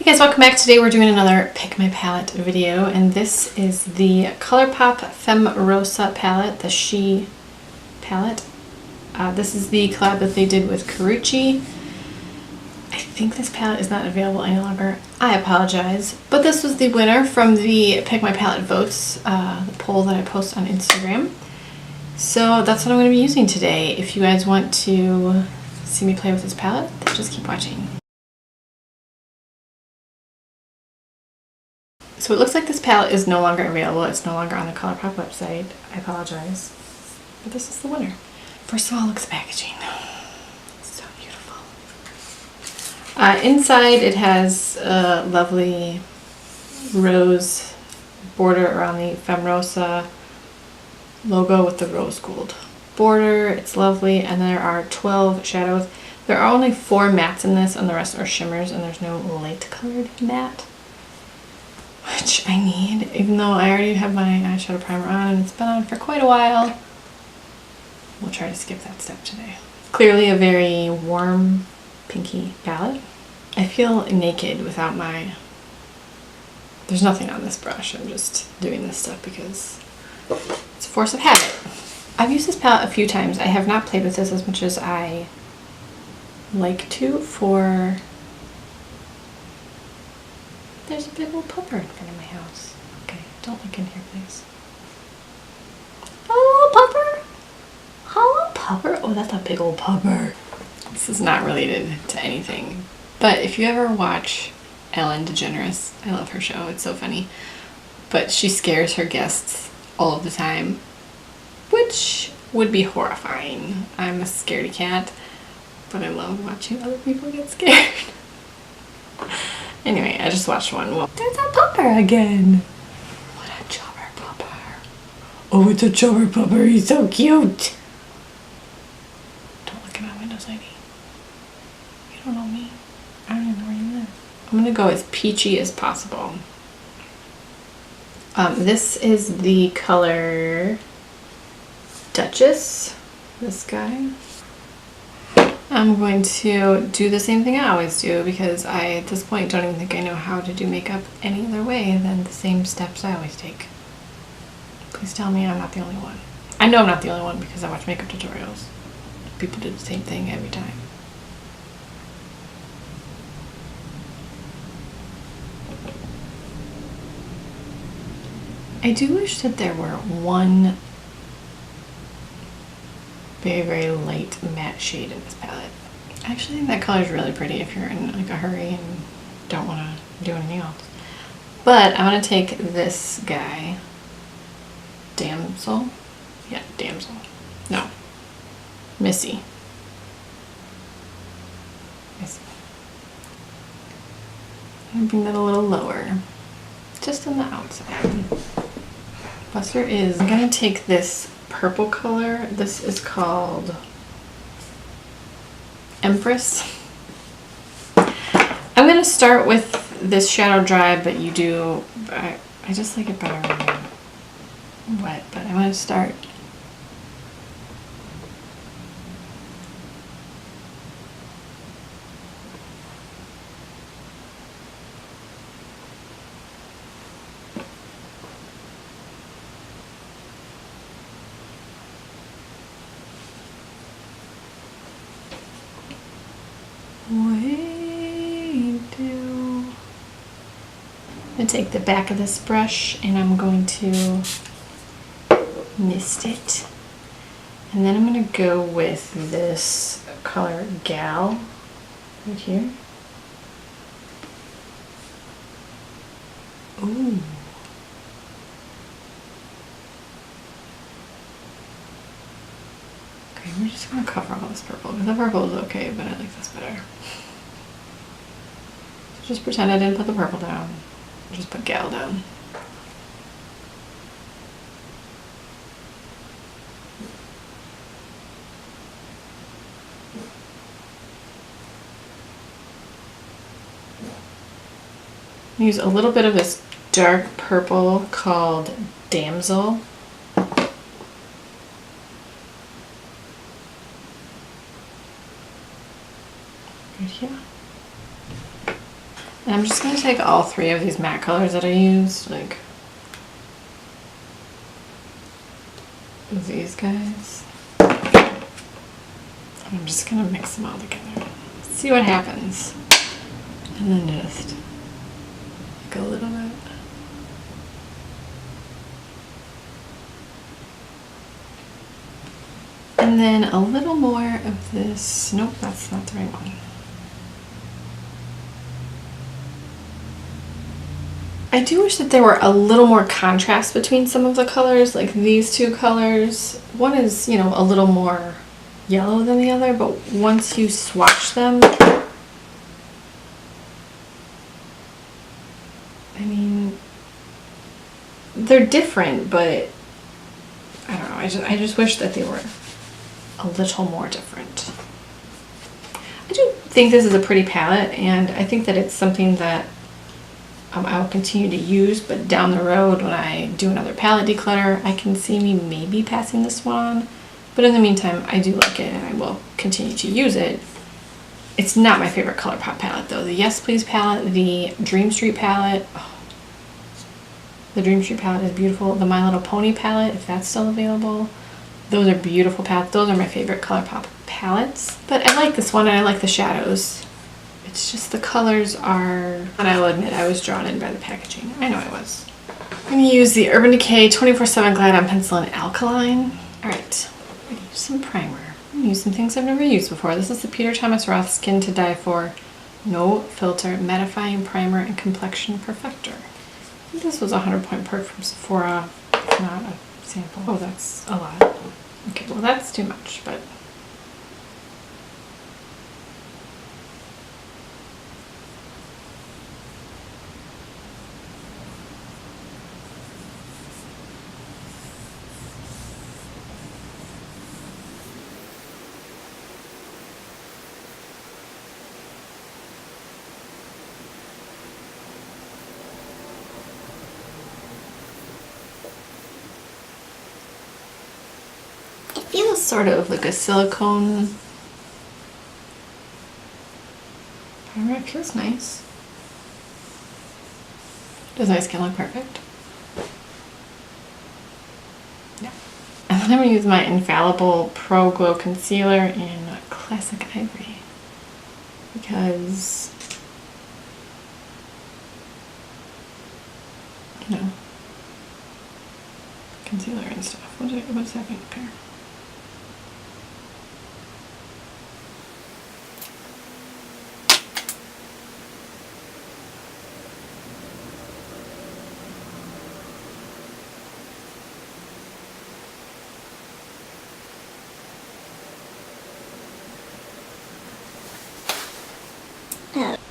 Hey guys, welcome back. Today we're doing another Pick My Palette video, and this is the ColourPop Femme Rosa palette, the She palette. This is the collab that they did with Carucci. I think this palette is not available any longer. I apologize. But this was the winner from the Pick My Palette votes, the poll that I post on Instagram. So that's what I'm going to be using today. If you guys want to see me play with this palette, then just keep watching. So it looks like this palette is no longer available. It's no longer on the ColourPop website. I apologize. But this is the winner. First of all, look at the packaging. It's so beautiful. Inside it has a lovely rose border around the Femme Rosa logo with the rose gold border. It's lovely, and there are 12 shadows. There are only 4 mattes in this, and the rest are shimmers, and there's no light colored matte, which I need, even though I already have my eyeshadow primer on and it's been on for quite a while. We'll try to skip that step today. Clearly a very warm pinky palette. I feel naked without my... There's nothing on this brush. I'm just doing this stuff because it's a force of habit. I've used this palette a few times. I have not played with this as much as I like to for... There's a big old pupper in front of my house. Okay, don't look in here, please. Oh, pupper! Hello, pupper! Oh, that's a big old pupper. This is not related to anything. But if you ever watch Ellen DeGeneres, I love her show, it's so funny. But she scares her guests all of the time, which would be horrifying. I'm a scaredy cat, but I love watching other people get scared. Anyway, I just watched one. Well, there's a pupper again. What a chubber pupper. Oh, it's a chubber pupper. He's so cute. Don't look at my windows, lady. You don't know me. I don't even know where you live. I'm going to go as peachy as possible. This is the color Duchess. This guy. I'm going to do the same thing I always do because I, at this point, don't even think I know how to do makeup any other way than the same steps I always take. Please tell me I'm not the only one. I know I'm not the only one because I watch makeup tutorials. People do the same thing every time. I do wish that there were one very, very light matte shade in this palette. I actually think that color is really pretty if you're in like a hurry and don't want to do anything else. But I'm going to take this guy, Damsel. Yeah, Damsel. No, Missy. Missy. I'm going to bring that a little lower, just on the outside. Buster is, I'm going to take this purple color. This is called Empress. I'm going to start with this shadow dry, but you do, I just like it better when wet, but I'm going to start I'm going to take the back of this brush and I'm going to mist it. And then I'm going to go with this color Gal right here. Ooh. Okay, we're just going to cover all this purple. The purple is okay, but I like this better. So just pretend I didn't put the purple down. Just put Gal down. Use a little bit of this dark purple called Damsel. Right here. And I'm just gonna take all three of these matte colors that I used, like these guys. I'm just gonna mix them all together. See what happens. And then just like a little bit. And then a little more of this. Nope, that's not the right one. I do wish that there were a little more contrast between some of the colors, like these two colors. One is, you know, a little more yellow than the other, but once you swatch them, I mean, they're different, but I don't know, I just wish that they were a little more different. I do think this is a pretty palette, and I think that it's something that I will continue to use, but down the road when I do another palette declutter, I can see me maybe passing this one on. But in the meantime, I do like it and I will continue to use it. It's not my favorite ColourPop palette though. The Yes Please palette, the Dream Street palette. Oh, the Dream Street palette is beautiful. The My Little Pony palette, if that's still available. Those are beautiful palettes. Those are my favorite ColourPop palettes. But I like this one and I like the shadows. It's just the colors are, and I will admit I was drawn in by the packaging. I know I was. I'm going to use the Urban Decay 24/7 Glide On Pencil in Alkaline. Alright, I'm going to use some primer. I'm going to use some things I've never used before. This is the Peter Thomas Roth Skin to Die For No Filter Mattifying Primer and Complexion Perfector. I think this was a 100-point perk from Sephora, if not a sample. Oh, that's a lot. Okay, well that's too much, but feels sort of like a silicone primer. It feels nice. Does my skin look perfect? Yeah. And then I'm going to use my Infallible Pro Glow Concealer in Classic Ivory. Because, you know, concealer and stuff. What's happening up here?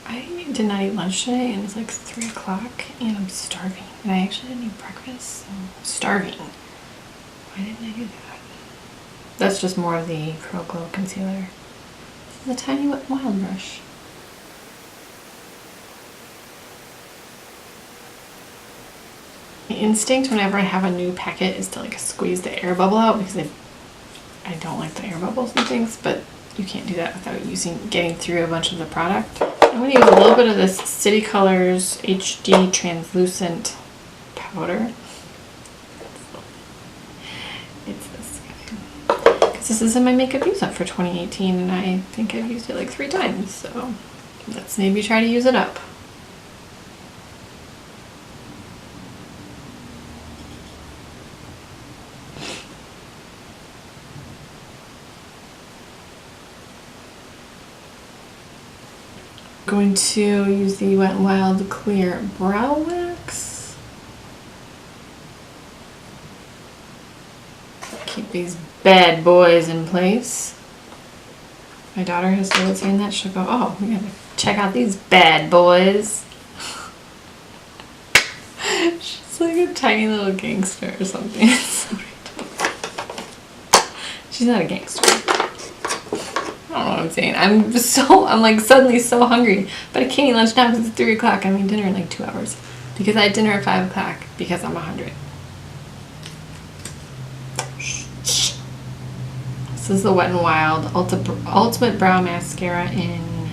I did not eat lunch today and it's like 3 o'clock and I'm starving. And I actually didn't eat breakfast, so I'm starving. Why didn't I do that? That's just more of the Pro Glow Concealer. This is a tiny Wet n Wild brush. My instinct whenever I have a new packet is to like squeeze the air bubble out because I don't like the air bubbles and things, but you can't do that without getting through a bunch of the product. I'm going to use a little bit of this City Colors HD Translucent Powder. It's this guy. Because this is in my makeup use up for 2018 and I think I've used it like 3 times, so let's maybe try to use it up. Going to use the Wet n Wild Clear Brow Wax. Keep these bad boys in place. My daughter has started saying that. She'll go, oh, we gotta check out these bad boys. She's like a tiny little gangster or something. She's not a gangster. I don't know what I'm saying. I'm like suddenly so hungry, but I can't eat lunch now because it's 3 o'clock. I'm eating dinner in like 2 hours because I had dinner at 5 o'clock because I'm 100. This is the Wet n Wild Ultimate Brow Mascara in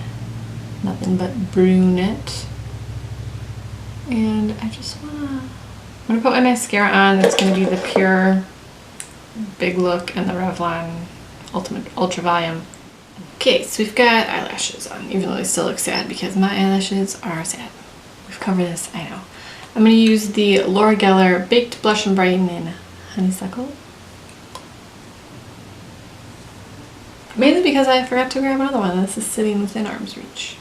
Nothing But Brunette. And I'm gonna put my mascara on. It's gonna be the Pure Big Look and the Revlon Ultimate Ultra Volume. Okay, so we've got eyelashes on, even though they still look sad because my eyelashes are sad. We've covered this, I know. I'm gonna use the Laura Geller Baked Blush and Brighten in Honeysuckle. Mainly because I forgot to grab another one. This is sitting within arm's reach.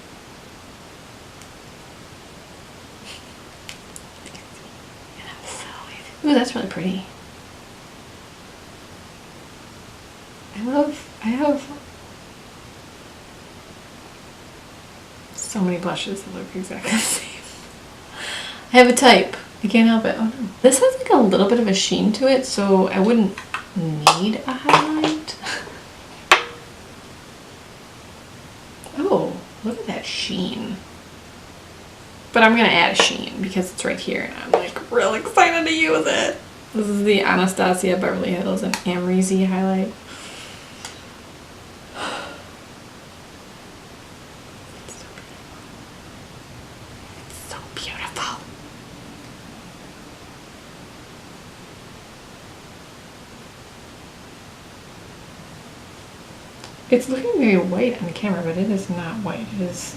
Ooh, that's really pretty. I have so many blushes that look exactly the same. I have a type. I can't help it. Oh no. This has like a little bit of a sheen to it, so I wouldn't need a highlight. Oh, look at that sheen. But I'm gonna add a sheen because it's right here and I'm like real excited to use it. This is the Anastasia Beverly Hills and Amrezy highlight. It's so beautiful. It's looking very white on the camera, but it is not white. It is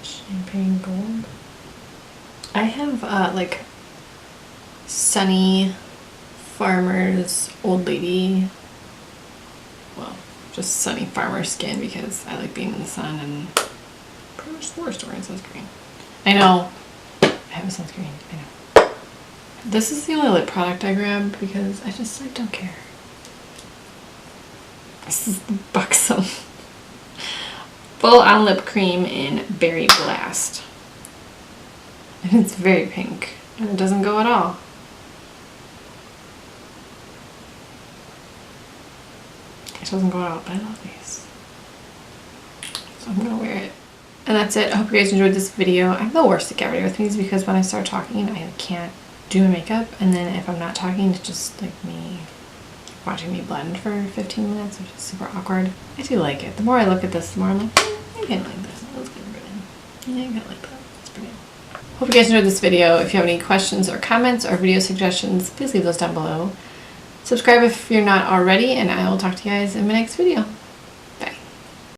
champagne gold. I have like Sunny Farmer's Old Lady, well, just Sunny Farmer skin because I like being in the sun and pretty much the worst wearing sunscreen. I know, I have a sunscreen, I know. This is the only lip product I grabbed because I don't care. This is the Buxom Full On Lip Cream in Berry Blast. And it's very pink. And it doesn't go at all. It doesn't go at all, but I love these. So I'm gonna wear it. And that's it. I hope you guys enjoyed this video. I'm the worst at getting ready with these because when I start talking, I can't do my makeup. And then if I'm not talking, it's just like me watching me blend for 15 minutes, which is super awkward. I do like it. The more I look at this, the more I'm like, I kind of like this. Let's get rid of it. Yeah, I kind of like that. It's pretty good. Hope you guys enjoyed this video. If you have any questions or comments or video suggestions, please leave those down below. Subscribe if you're not already, and I will talk to you guys in my next video.